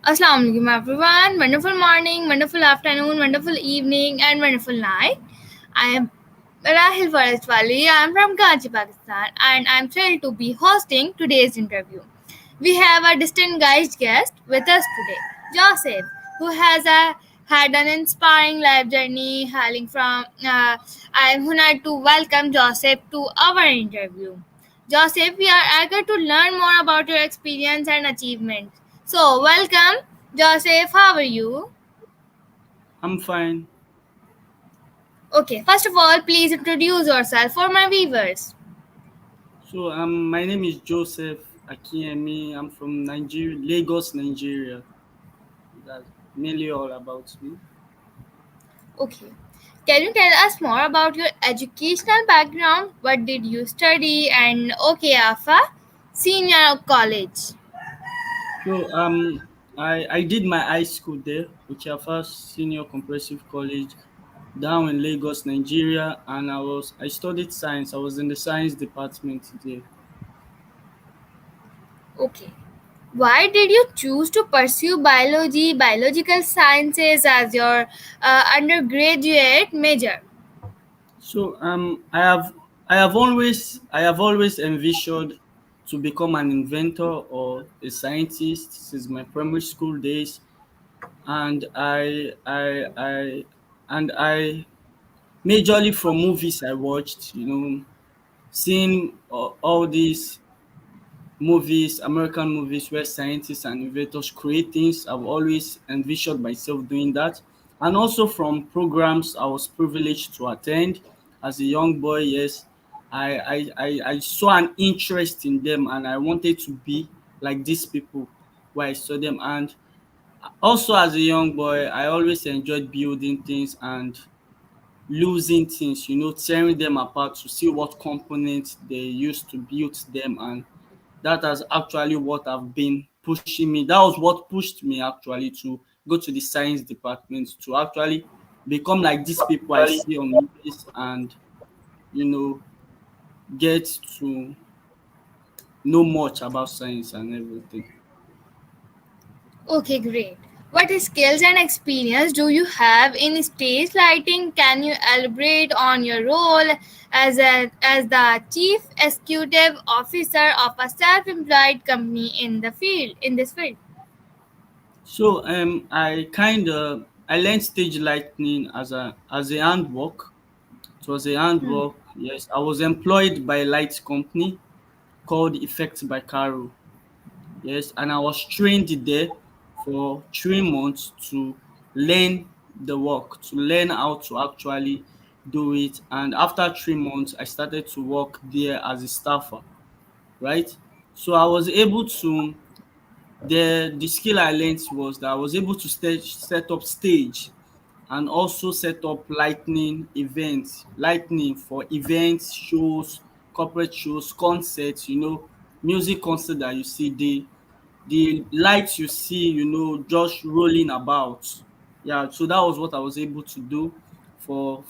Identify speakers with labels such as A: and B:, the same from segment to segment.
A: Assalamu alaikum everyone. Wonderful morning, wonderful afternoon, wonderful evening, and wonderful night. I am Rahil Faraswali. I am from Karachi, Pakistan, and I am thrilled to be hosting today's interview. We have a distinguished guest with us today, Joseph, who had an inspiring life journey hailing from. I am honored to welcome Joseph to our interview. Joseph, we are eager to learn more about your experience and achievements. So, welcome, Joseph. How are you?
B: I'm fine.
A: Okay, first of all, please introduce yourself for my viewers.
B: My name is Joseph Akinyemi. I'm from Nigeria, Lagos, Nigeria. That's mainly all about me.
A: Okay. Can you tell us more about your educational background? What did you study? And okay, Afa, senior college.
B: I did my high school there, first Senior Comprehensive College, down in Lagos, Nigeria, and I studied science. I was in the science department there.
A: Okay. Why did you choose to pursue biology, biological sciences as your undergraduate major?
B: I have always envisioned to become an inventor or a scientist since my primary school days, and I majorly from movies I watched, seeing all these movies, American movies where scientists and innovators create things. I've always envisioned myself doing that. And also from programs I was privileged to attend as a young boy, yes, I saw an interest in them and I wanted to be like these people where I saw them. And also as a young boy, I always enjoyed building things and losing things, tearing them apart to see what components they used to build them, and that has actually what have been pushing me. That was what pushed me actually to go to the science department to actually become like these people I see on movies and you know get to know much about science and everything.
A: Okay, great. What skills and experience do you have in stage lighting? Can you elaborate on your role as the chief executive officer of a self-employed company in this field?
B: I learned stage lighting as a handwork. It was a handwork. Yes, I was employed by a light company called Effect by Caro. Yes, and I was trained there for 3 months to learn the work, to learn how to actually do it. And after 3 months, I started to work there as a staffer, right? So I was able to the skill I learned was that I was able to set up stage and also set up lightning for events, shows, corporate shows, concerts, music concert that you see, the lights you see, just rolling about. Yeah, so that was what I was able to do for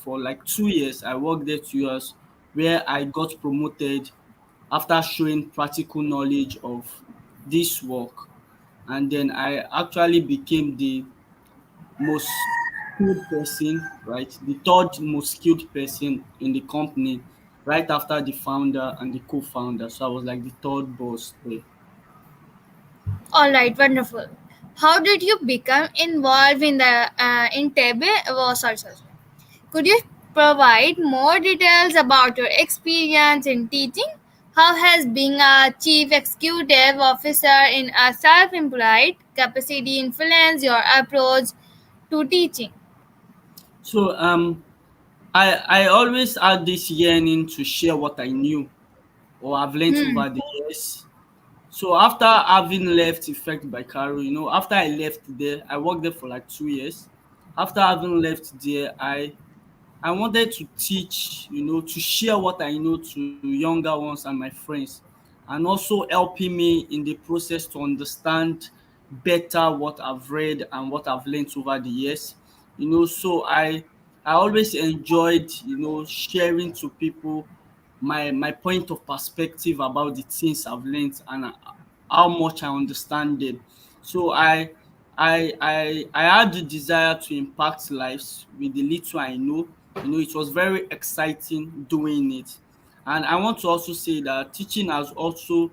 B: like 2 years. I worked there 2 years where I got promoted after showing practical knowledge of this work. And then I actually became the most skilled person, right? The third most skilled person in the company, right after the founder and the co-founder. So I was like the third boss there.
A: All right, wonderful. How did you become involved in the in TEB? Oh, sorry. Could you provide more details about your experience in teaching? How has being a chief executive officer in a self-employed capacity influenced your approach to teaching?
B: So I always had this yearning to share what I knew or I've learned
A: Hmm.
B: over the years. So after having left Effect by Caro, after I left there, I worked there for like 2 years. After having left there, I wanted to teach, to share what I know to younger ones and my friends, and also helping me in the process to understand better what I've read and what I've learned over the years. So I always enjoyed, sharing to people my point of perspective about the things I've learned and how much I understand them. So I had the desire to impact lives with the little I know. It was very exciting doing it. And I want to also say that teaching has also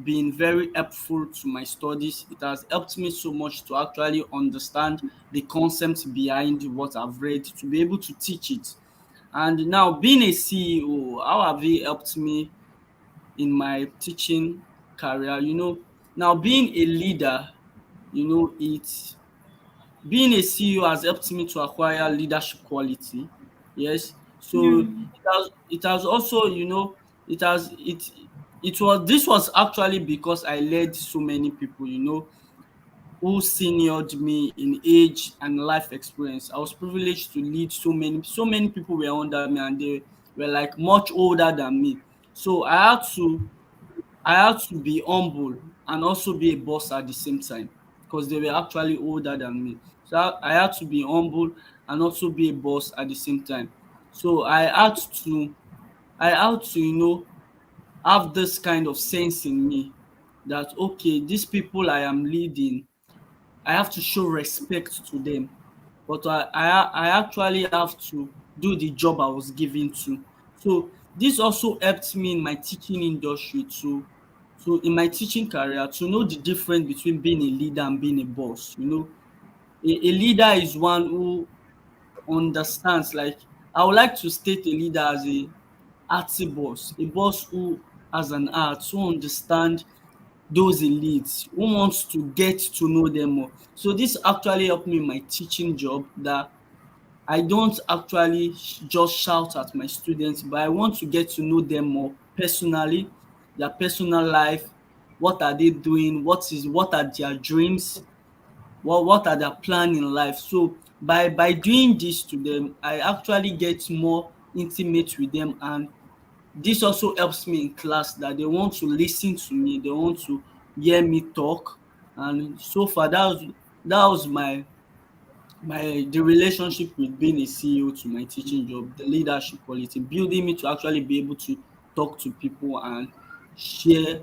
B: been very helpful to my studies. It has helped me so much to actually understand the concepts behind what I've read, to be able to teach it. And now, being a CEO, how have it helped me in my teaching career? Now, being a leader, it's being a CEO has helped me to acquire leadership quality. Yes. So
A: Hmm.
B: it has also, it has it was this was actually because I led so many people, who seniored me in age and life experience. I was privileged to lead so many people were under me, and they were like much older than me. So I had to be humble and also be a boss at the same time, because they were actually older than me. So I had to be humble and also be a boss at the same time. So I had to have this kind of sense in me that, okay, these people I am leading, I have to show respect to them, but I actually have to do the job I was given to. So this also helped me in my teaching industry to in my teaching career, to know the difference between being a leader and being a boss. A leader is one who understands. Like, I would like to state a leader as a artsy boss, a boss who has an art, who understand those elites, who wants to get to know them more. So this actually helped me in my teaching job, that I don't actually just shout at my students, but I want to get to know them more personally, their personal life, what are they doing, what are their dreams, what are their plan in life. So by doing this to them, I actually get more intimate with them, and this also helps me in class, that they want to listen to me, they want to hear me talk. And so far, that was the relationship with being a CEO to my teaching job, the leadership quality, building me to actually be able to talk to people and share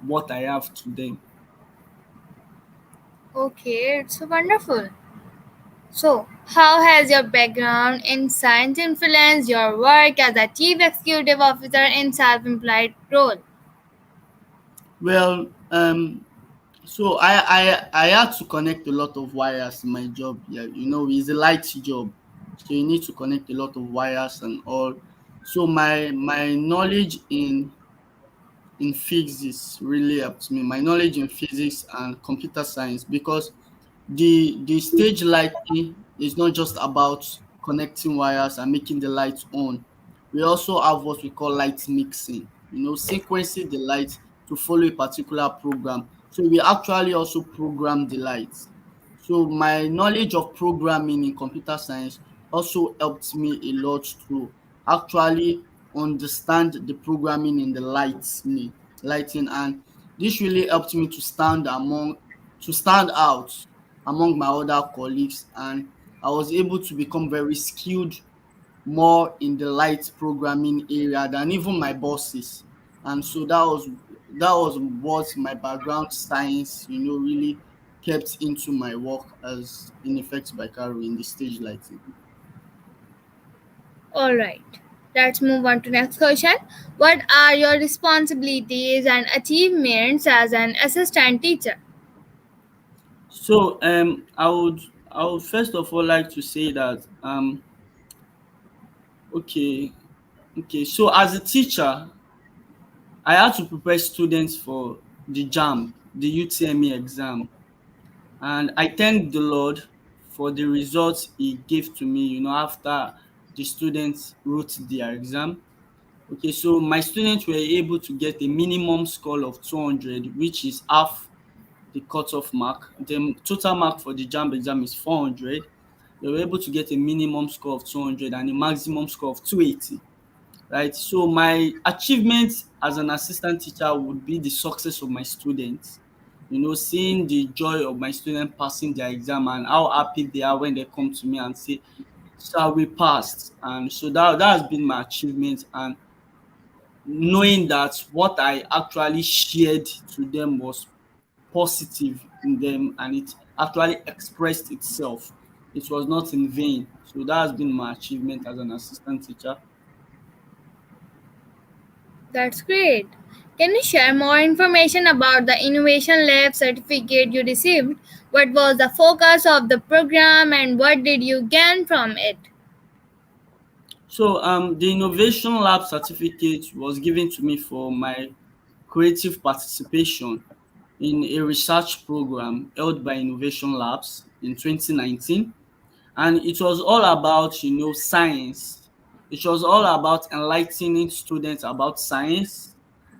B: what I have to them.
A: Okay, it's so wonderful. So, how has your background in science influenced your work as a chief executive officer in self-employed role?
B: Well, so I had to connect a lot of wires in my job. Yeah, it's a light job, so you need to connect a lot of wires and all. So my knowledge in physics really helped me. My knowledge in physics and computer science, because the stage lighting is not just about connecting wires and making the lights on. We also have what we call light mixing, sequencing the lights to follow a particular program. So we actually also program the lights. So my knowledge of programming in computer science also helped me a lot to actually understand the programming in the lighting, and this really helped me to stand out among my other colleagues, and I was able to become very skilled more in the light programming area than even my bosses. And so that was what my background science, really kept into my work as in effect by Caro in the stage lighting.
A: All right. Let's move on to next question. What are your responsibilities and achievements as an assistant teacher?
B: So I would first of all like to say that okay, so as a teacher, I had to prepare students for the JAMB, the UTME exam. And I thank the Lord for the results He gave to me, after the students wrote their exam. Okay, so my students were able to get a minimum score of 200, which is half the cutoff mark. The total mark for the JAMB exam is 400. They were able to get a minimum score of 200 and a maximum score of 280. Right. So my achievement as an assistant teacher would be the success of my students. Seeing the joy of my students passing their exam and how happy they are when they come to me and say, "Sir, we passed." And so that has been my achievement, and knowing that what I actually shared to them was positive in them, and it actually expressed itself. It was not in vain. So that has been my achievement as an assistant teacher.
A: That's great. Can you share more information about the Innovation Lab certificate you received? What was the focus of the program and what did you gain from it?
B: So the Innovation Lab certificate was given to me for my creative participation in a research program held by Innovation Labs in 2019. And it was all about, science. It was all about enlightening students about science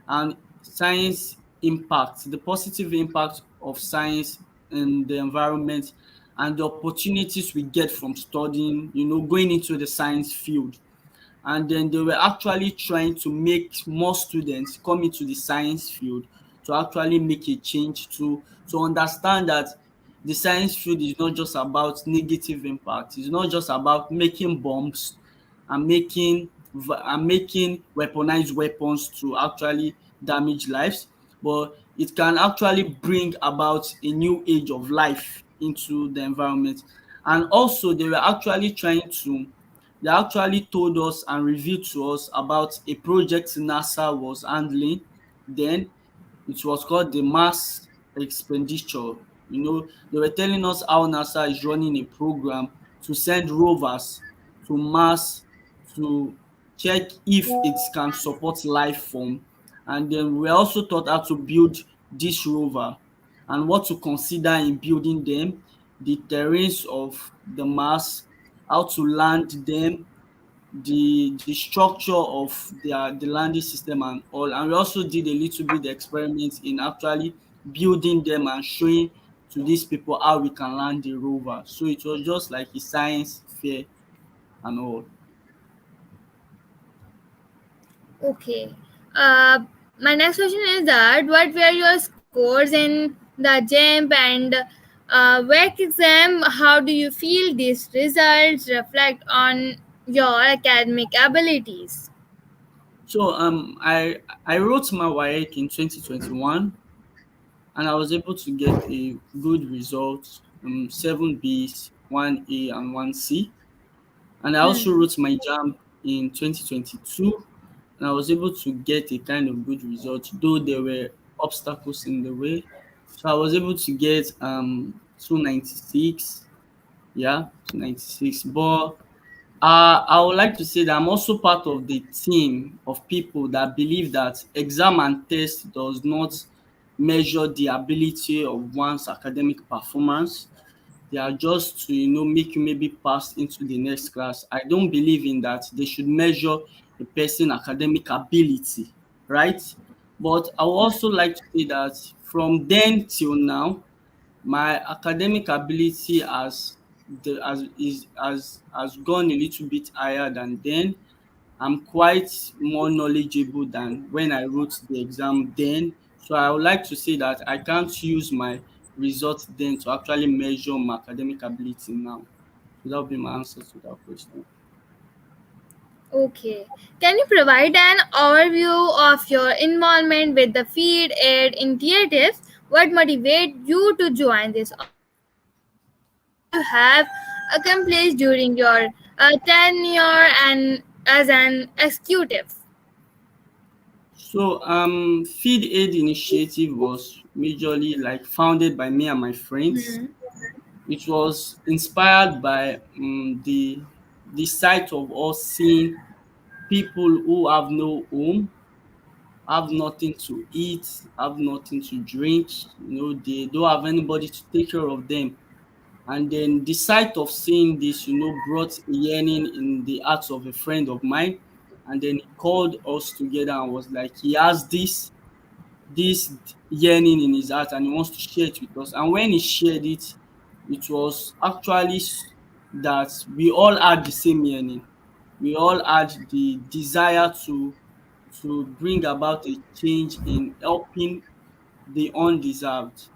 B: and science impact, the positive impact of science in the environment, and the opportunities we get from studying, going into the science field. And then they were actually trying to make more students come into the science field to actually make a change, to understand that the science field is not just about negative impact. It's not just about making bombs and making weaponized weapons to actually damage lives, but it can actually bring about a new age of life into the environment. And also they actually told us and revealed to us about a project NASA was handling then. It was called the Mars Expenditure. They were telling us how NASA is running a program to send rovers to Mars to check if it can support life form. And then we also taught how to build this rover and what to consider in building them, the terrains of the Mars, how to land them, the structure of the landing system and all. And we also did a little bit experiments in actually building them and showing to these people how we can land the rover. So it was just like a science fair and all.
A: Okay. My next question is that what were your scores in the JAMP and WEC exam? How do you feel these results reflect on your academic abilities?
B: So I wrote my WAEC in 2021, and I was able to get a good result, 7 Bs, 1 A and 1 C. And I also
A: Hmm.
B: wrote my JAMB in 2022, and I was able to get a kind of good result, though there were obstacles in the way. So I was able to get 296, yeah, 296. But I would like to say that I'm also part of the team of people that believe that exam and test does not measure the ability of one's academic performance. They are just to, make you maybe pass into the next class. I don't believe in that. They should measure a person academic ability, right? But I would also like to say that from then till now, my academic ability has gone a little bit higher than then. I'm quite more knowledgeable than when I wrote the exam then. So I would like to say that I can't use my results then to actually measure my academic ability now. So that would be my answer to that question.
A: Okay. Can you provide an overview of your involvement with the Feed Aid initiatives? What motivated you to join this organization and what you have accomplished during your tenure and as an executive?
B: So Feed Aid initiative was majorly like founded by me and my friends.
A: Hmm.
B: It was inspired by the sight of us seeing people who have no home, have nothing to eat, have nothing to drink. They don't have anybody to take care of them. And then the sight of seeing this, brought a yearning in the hearts of a friend of mine. And then he called us together and was like, he has this yearning in his heart and he wants to share it with us. And when he shared it, it was actually that we all had the same yearning. We all had the desire to bring about a change in helping the undeserved,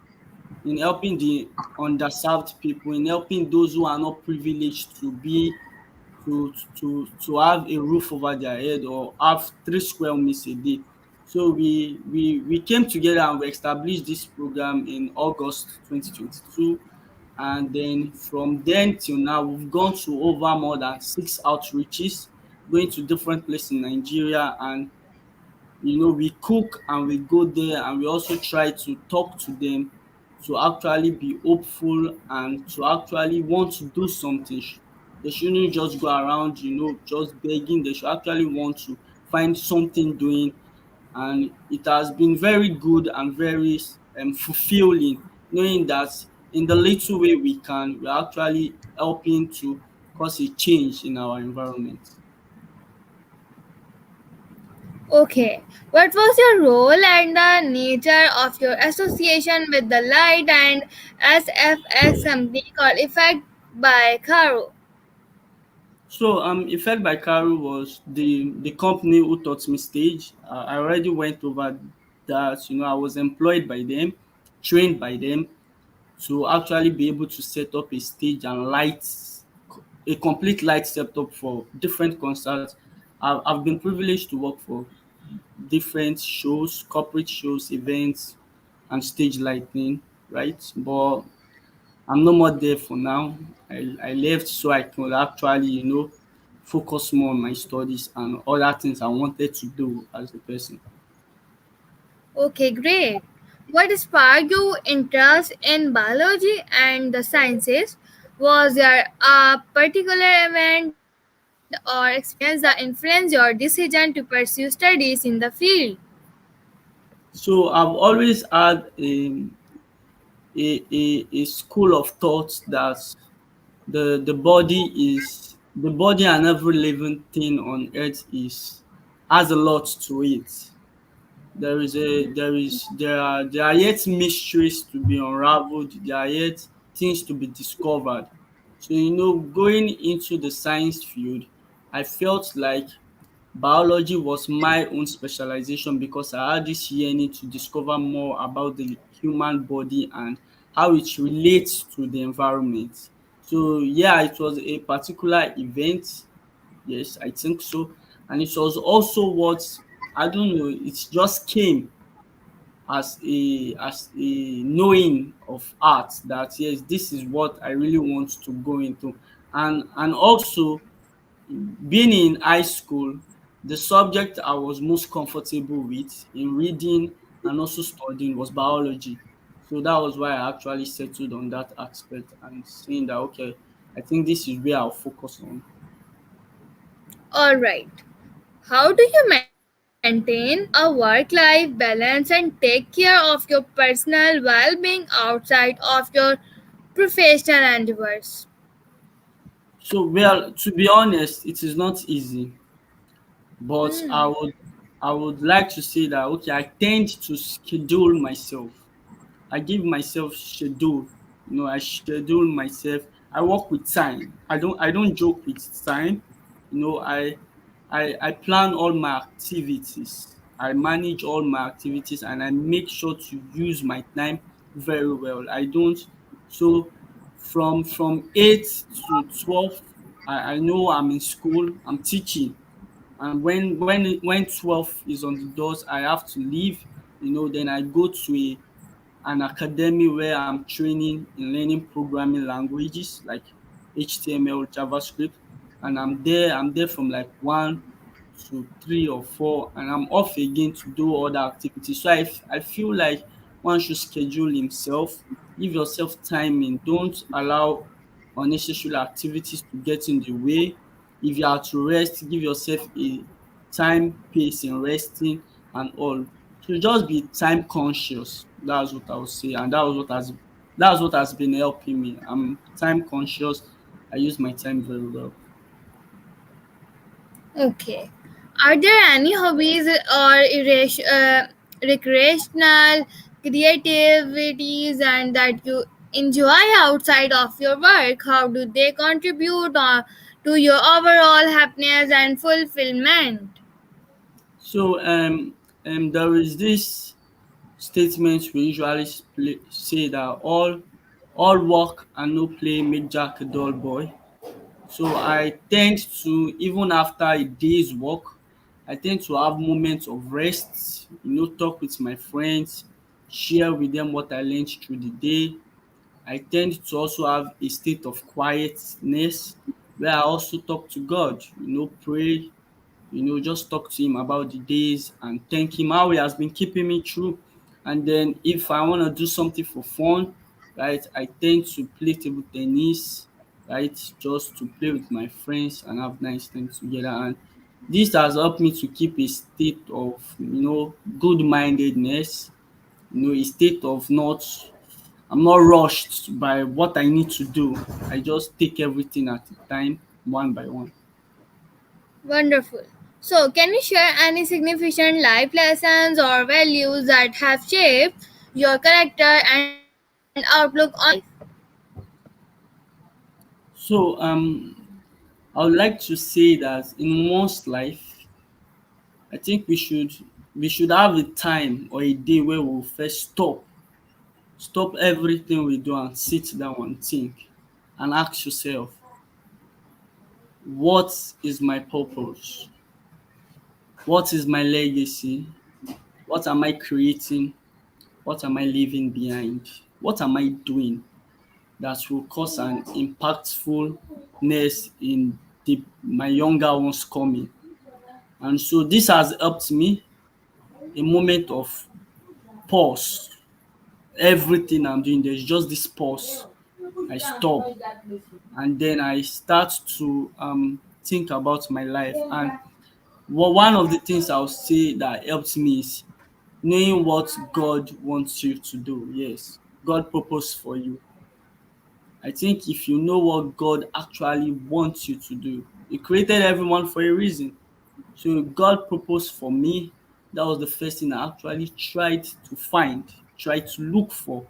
B: in helping the underserved people, in helping those who are not privileged to be to have a roof over their head or have 3 square meals a day. So we came together and we established this program in August 2022. And then from then till now, we've gone to over more than 6 outreaches, going to different places in Nigeria. And we cook and we go there, and we also try to talk to them to actually be hopeful and to actually want to do something. They shouldn't just go around, just begging. They should actually want to find something doing. And it has been very good and very fulfilling, knowing that in the little way we're actually helping to cause a change in our environment.
A: Okay, what was your role and the nature of your association with the Light and SFX company called Effect by Caro?
B: So Effect by Caro was the company who taught me stage. I already went over that. I was employed by them, trained by them to actually be able to set up a stage and lights, a complete light setup for different concerts. I've been privileged to work for different shows, corporate shows, events, and stage lighting, right? But I'm no more there for now. I left so I could actually, focus more on my studies and other things I wanted to do as a person.
A: Okay, great. What sparked your interest in biology and the sciences? Was there a particular event or experience that influenced your decision to pursue studies in the field?
B: So I've always had a school of thought that the body and every living thing on earth is has a lot to it. There are yet mysteries to be unraveled. There are yet things to be discovered. So going into the science field, I felt like biology was my own specialization because I had this yearning to discover more about the human body and how it relates to the environment. So yeah, it was a particular event. Yes, I think so. And it was also what, I don't know, it just came as a knowing of art that yes, this is what I really want to go into. And also, being in high school, the subject I was most comfortable with in reading and also studying was biology. So that was why I actually settled on that aspect and saying that okay, I think this is where I'll focus on.
A: All right. How do you maintain a work life balance and take care of your personal well being outside of your professional endeavors?
B: So well, to be honest, it is not easy, but I
A: Hmm.
B: would I would like to say that okay, I tend to schedule myself. I give myself schedule. I schedule myself. I work with time. I don't joke with time. I plan all my activities. I manage all my activities and I make sure to use my time very well. I don't so from 8 to 12, I know I'm in school, I'm teaching. And when 12 is on the doors, I have to leave. Then I go to an academy where I'm training in learning programming languages like HTML, JavaScript, and I'm there from like 1 to 3 or 4, and I'm off again to do other activities. So I feel like one should schedule himself, give yourself timing, don't allow unnecessary activities to get in the way. If you are to rest, give yourself a time pace in resting and all. So just be time conscious. That's what I would say, and that's what has been helping me. I'm time conscious. I use my time very well.
A: Okay. Are there any hobbies or recreational creativities and that you enjoy outside of your work? How do they contribute to your overall happiness and fulfillment?
B: So there is this statement we usually say that all work and no play make Jack a dull boy. So I tend to, even after a day's work, I tend to have moments of rest, talk with my friends, share with them what I learned through the day. I tend to also have a state of quietness where I also talk to God, pray, just talk to him about the days and thank him how he has been keeping me through. And then if I want to do something for fun, right, I tend to play table tennis, right, just to play with my friends and have nice time together. And this has helped me to keep a state of, good mindedness, a state of not I'm not rushed by what I need to do. I just take everything at a time, one by one.
A: Wonderful. So, can you share any significant life lessons or values that have shaped your character and outlook on life?
B: So I would like to say that in one's life, I think we should have a time or a day where we'll first stop everything we do and sit down and think and ask yourself, what is my purpose? What is my legacy? What am I creating? What am I leaving behind? What am I doing that will cause an impactfulness in my younger ones coming? And so this has helped me a moment of pause. Everything I'm doing, there's just this pause. I stop and then I start to think about my life. And one of the things I'll say that helps me is knowing what God wants you to do. Yes, God purpose for you. I think if you know what God actually wants you to do, He created everyone for a reason. So God proposed for me. That was the first thing I actually tried to find, tried to look for.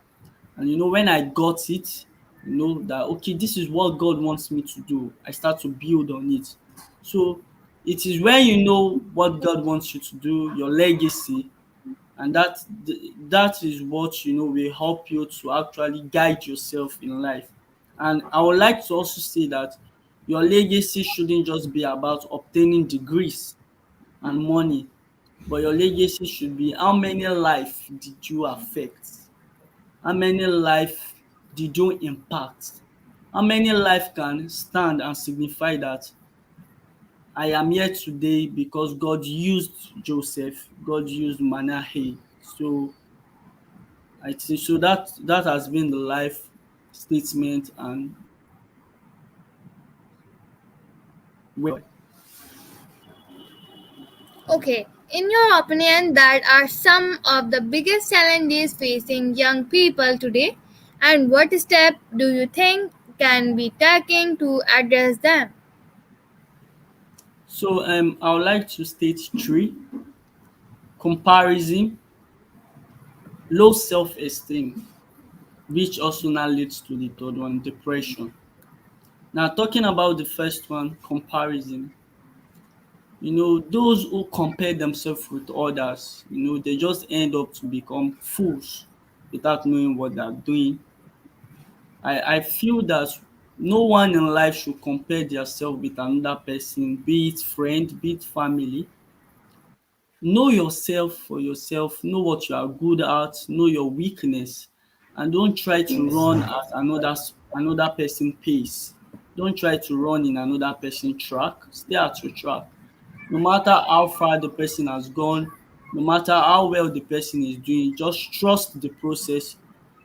B: And when I got it, that okay, this is what God wants me to do. I start to build on it. So it is when you know what God wants you to do, your legacy, and that is what will help you to actually guide yourself in life. And I would like to also say that your legacy shouldn't just be about obtaining degrees and money, but your legacy should be how many life did you affect, how many life did you impact, how many life can stand and signify that I am here today because God used Joseph, God used Manasseh. So I think so that has been the life statement and well.
A: Okay, in your opinion, that are some of the biggest challenges facing young people today, and what step do you think can be taken to address them?
B: So I would like to state three: comparison, low self-esteem, which also now leads to the third one, depression. Now talking about the first one, comparison, those who compare themselves with others, they just end up to become fools without knowing what they're doing. I feel that no one in life should compare themselves with another person, be it friend, be it family. Know yourself for yourself, know what you are good at, know your weakness, and don't try to run at another person pace. Don't try to run in another person track. Stay at your track. No matter how far the person has gone, no matter how well the person is doing, just trust the process,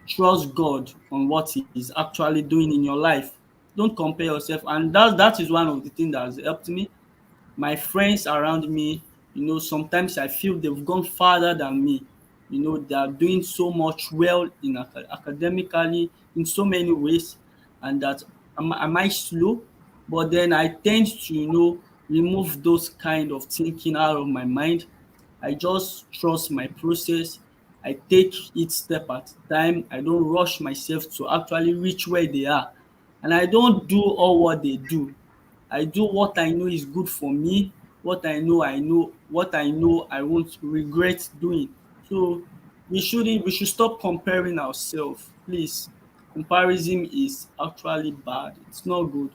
B: trust God on what He is actually doing in your life. Don't compare yourself. And that is one of the things that has helped me. My friends around me, sometimes I feel they've gone farther than me. They are doing so much well in academically in so many ways, and that am I slow? But then I tend to, remove those kind of thinking out of my mind. I just trust my process. I take it step at a time. I don't rush myself to actually reach where they are. And I don't do all what they do. I do what I know is good for me, what I know I won't regret doing. So we should stop comparing ourselves, please. Comparison is actually bad. It's not good.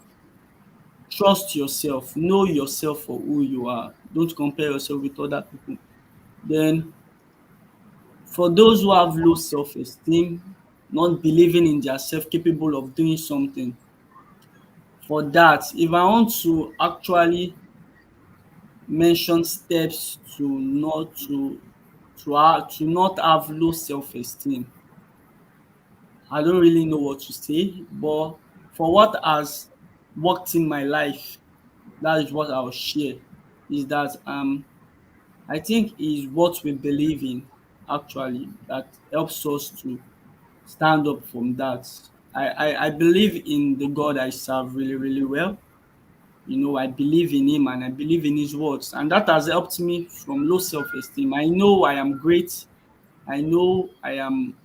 B: trust yourself, know yourself for who you are. Don't compare yourself with other people. Then for those who have low self-esteem, not believing in their self capable of doing something, for that, if I want to actually mention steps to not have low self-esteem, I don't really know what to say, but for what has worked in my life, that is what I'll share. Is that I think is what we believe in actually that helps us to stand up from that. I believe in the God I serve really, really well. You know, I believe in him and I believe in his words. And that has helped me from low self-esteem. I know I am great. I know I am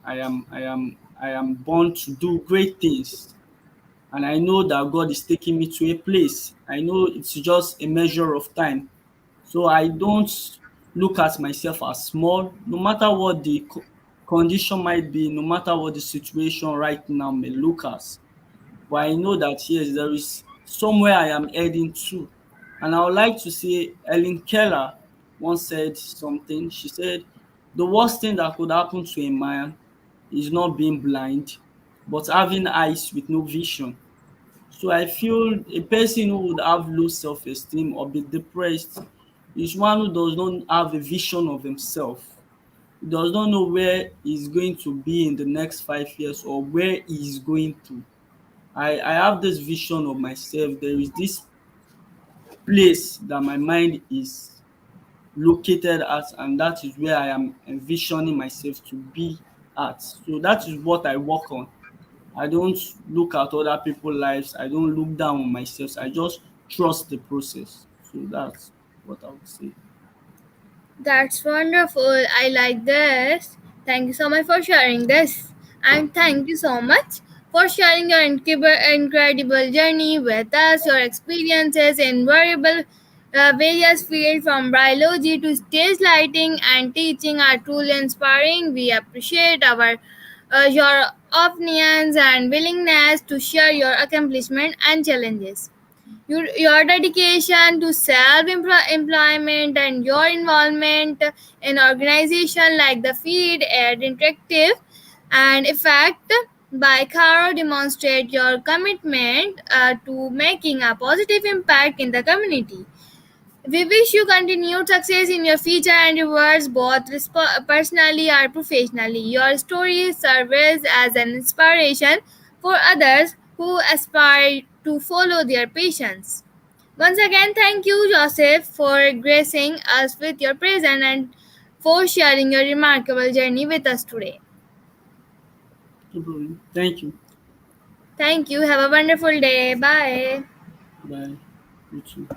B: born to do great things. And I know that God is taking me to a place. I know it's just a measure of time. So I don't look at myself as small, no matter what the condition might be, no matter what the situation right now may look as. But I know that yes, there is somewhere I am heading to. And I would like to say Ellen Keller once said something. She said, the worst thing that could happen to a man is not being blind, but having eyes with no vision. So I feel a person who would have low self-esteem or be depressed is one who does not have a vision of himself. He does not know where he's going to be in the next 5 years or where he's going to. I have this vision of myself. There is this place that my mind is located at, and that is where I am envisioning myself to be at. So that is what I work on. I don't look at other people's lives. I don't look down on myself. I just trust the process. So that's what I would say.
A: That's wonderful. I like this. Thank you so much for sharing this. And thank you so much for sharing your incredible journey with us, your experiences in various fields from biology to stage lighting and teaching are truly inspiring. We appreciate your opinions and willingness to share your accomplishment and challenges. Your dedication to self employment and your involvement in organizations like the Feed Aid Interactive and Effect by Caro demonstrate your commitment to making a positive impact in the community. We wish you continued success in your future endeavors, both personally or professionally. Your story serves as an inspiration for others who aspire to follow their passions. Once again, thank you, Joseph, for gracing us with your presence and for sharing your remarkable journey with us today.
B: No problem. Thank you.
A: Thank you. Have a wonderful day. Bye.
B: Bye. You too.